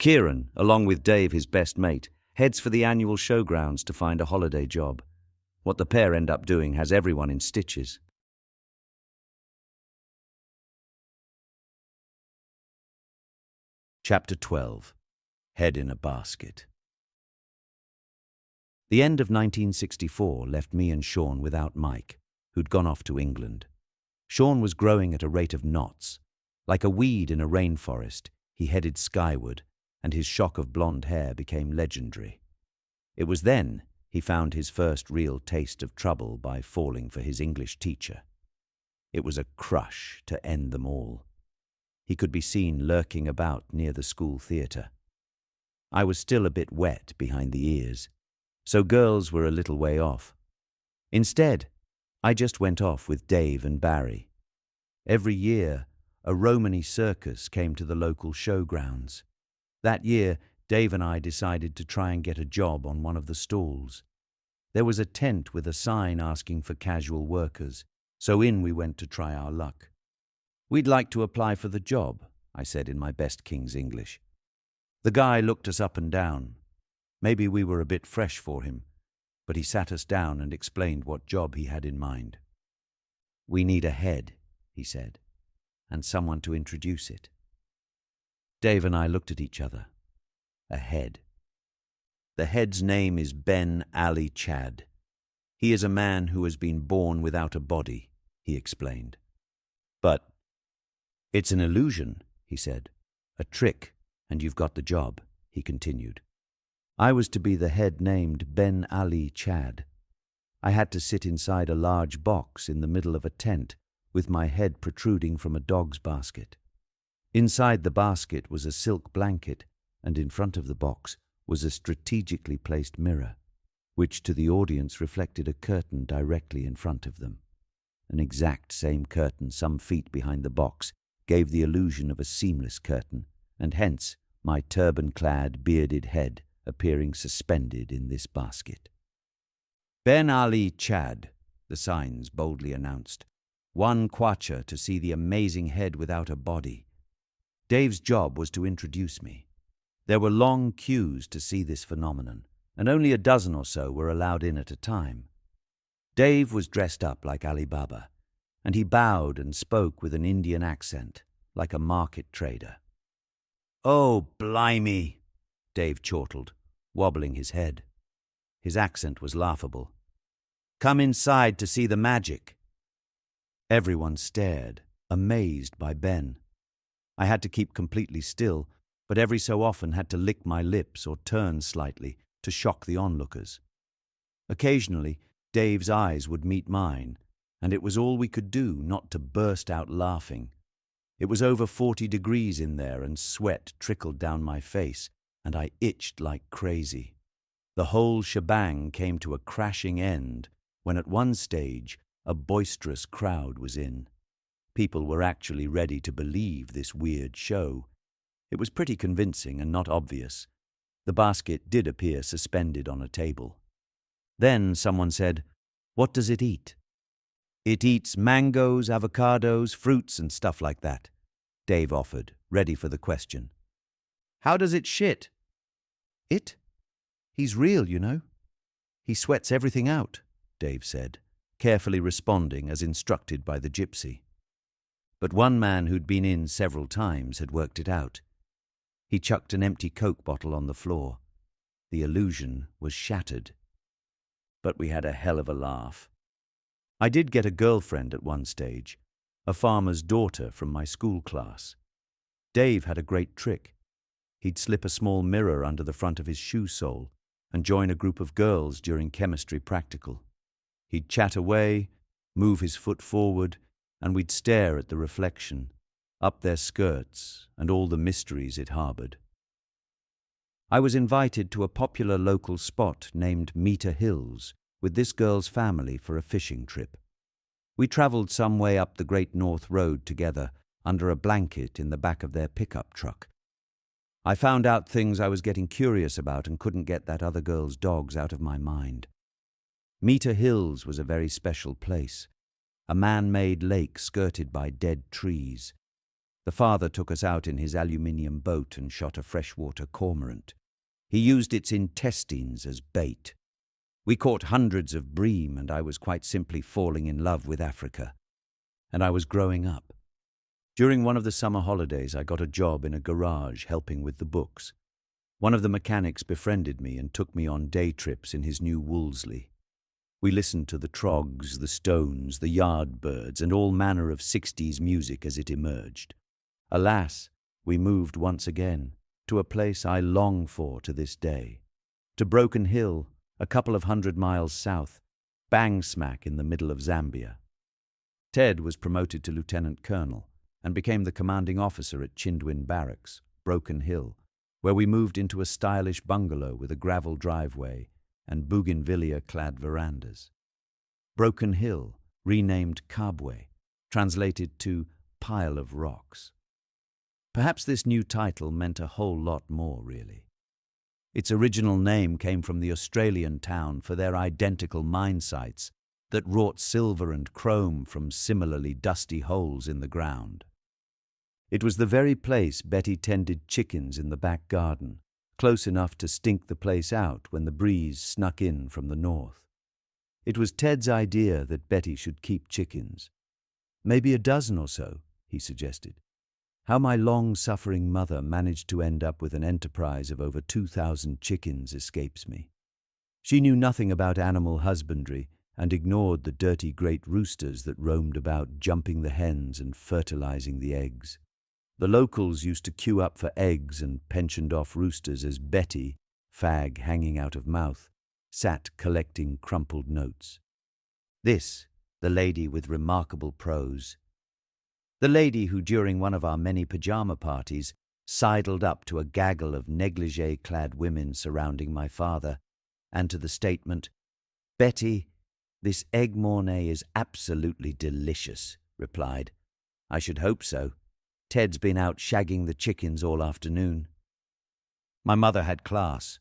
Kieron, along with Dave, his best mate, heads for the annual showgrounds to find a holiday job. What the pair end up doing has everyone in stitches. Chapter 12. Head in a Basket. The end of 1964 left me and Sean without Mike, who'd gone off to England. Sean was growing at a rate of knots. Like a weed in a rainforest, he headed skyward, and his shock of blonde hair became legendary. It was then he found his first real taste of trouble by falling for his English teacher. It was a crush to end them all. He could be seen lurking about near the school theatre. I was still a bit wet behind the ears, so girls were a little way off. Instead, I just went off with Dave and Barry. Every year, a Romany circus came to the local showgrounds. That year, Dave and I decided to try and get a job on one of the stalls. There was a tent with a sign asking for casual workers, so in we went to try our luck. "We'd like to apply for the job," I said in my best King's English. The guy looked us up and down. Maybe we were a bit fresh for him, but he sat us down and explained what job he had in mind. "We need a head," he said, "and someone to introduce it." Dave and I looked at each other. A head. The head's name is Ben Ali Chad. He is a man who has been born without a body, he explained. "But it's an illusion," he said. "A trick, and you've got the job," he continued. I was to be the head named Ben Ali Chad. I had to sit inside a large box in the middle of a tent with my head protruding from a dog's basket. Inside the basket was a silk blanket, and in front of the box was a strategically placed mirror, which to the audience reflected a curtain directly in front of them. An exact same curtain some feet behind the box gave the illusion of a seamless curtain, and hence my turban-clad, bearded head appearing suspended in this basket. "Ben Ali Chad," the signs boldly announced. "1 kwacha to see the amazing head without a body." Dave's job was to introduce me. There were long queues to see this phenomenon, and only a dozen or so were allowed in at a time. Dave was dressed up like Ali Baba, and he bowed and spoke with an Indian accent, like a market trader. "Oh, blimey," Dave chortled, wobbling his head. His accent was laughable. "Come inside to see the magic." Everyone stared, amazed by Ben. I had to keep completely still, but every so often had to lick my lips or turn slightly to shock the onlookers. Occasionally, Dave's eyes would meet mine, and it was all we could do not to burst out laughing. It was over 40 degrees in there, and sweat trickled down my face, and I itched like crazy. The whole shebang came to a crashing end when at one stage a boisterous crowd was in. People were actually ready to believe this weird show. It was pretty convincing and not obvious. The basket did appear suspended on a table. Then someone said, "What does it eat?" "It eats mangoes, avocados, fruits and stuff like that," Dave offered, ready for the question. "How does it shit?" "It? He's real, you know. He sweats everything out," Dave said, carefully responding as instructed by the gypsy. But one man who'd been in several times had worked it out. He chucked an empty Coke bottle on the floor. The illusion was shattered. But we had a hell of a laugh. I did get a girlfriend at one stage, a farmer's daughter from my school class. Dave had a great trick. He'd slip a small mirror under the front of his shoe sole and join a group of girls during chemistry practical. He'd chat away, move his foot forward, and we'd stare at the reflection, up their skirts, and all the mysteries it harbored. I was invited to a popular local spot named Meter Hills with this girl's family for a fishing trip. We travelled some way up the Great North Road together under a blanket in the back of their pickup truck. I found out things I was getting curious about and couldn't get that other girl's dogs out of my mind. Meter Hills was a very special place, a man-made lake skirted by dead trees. The father took us out in his aluminium boat and shot a freshwater cormorant. He used its intestines as bait. We caught hundreds of bream, and I was quite simply falling in love with Africa. And I was growing up. During one of the summer holidays, I got a job in a garage helping with the books. One of the mechanics befriended me and took me on day trips in his new Wolseley. We listened to the Trogs, the Stones, the Yardbirds, and all manner of 60s music as it emerged. Alas, we moved once again to a place I long for to this day, to Broken Hill, a couple of 100 miles south, bang smack in the middle of Zambia. Ted was promoted to lieutenant colonel and became the commanding officer at Chindwin Barracks, Broken Hill, where we moved into a stylish bungalow with a gravel driveway and bougainvillea-clad verandas. Broken Hill, renamed Kabwe, translated to Pile of Rocks. Perhaps this new title meant a whole lot more, really. Its original name came from the Australian town for their identical mine sites that wrought silver and chrome from similarly dusty holes in the ground. It was the very place Betty tended chickens in the back garden, close enough to stink the place out when the breeze snuck in from the north. It was Ted's idea that Betty should keep chickens. Maybe a dozen or so, he suggested. How my long-suffering mother managed to end up with an enterprise of over 2,000 chickens escapes me. She knew nothing about animal husbandry and ignored the dirty great roosters that roamed about, jumping the hens and fertilizing the eggs. The locals used to queue up for eggs and pensioned-off roosters as Betty, fag hanging out of mouth, sat collecting crumpled notes. This, the lady with remarkable prose. The lady who, during one of our many pajama parties, sidled up to a gaggle of negligee-clad women surrounding my father, and to the statement, "Betty, this egg mornay is absolutely delicious," replied, "I should hope so. Ted's been out shagging the chickens all afternoon." My mother had class.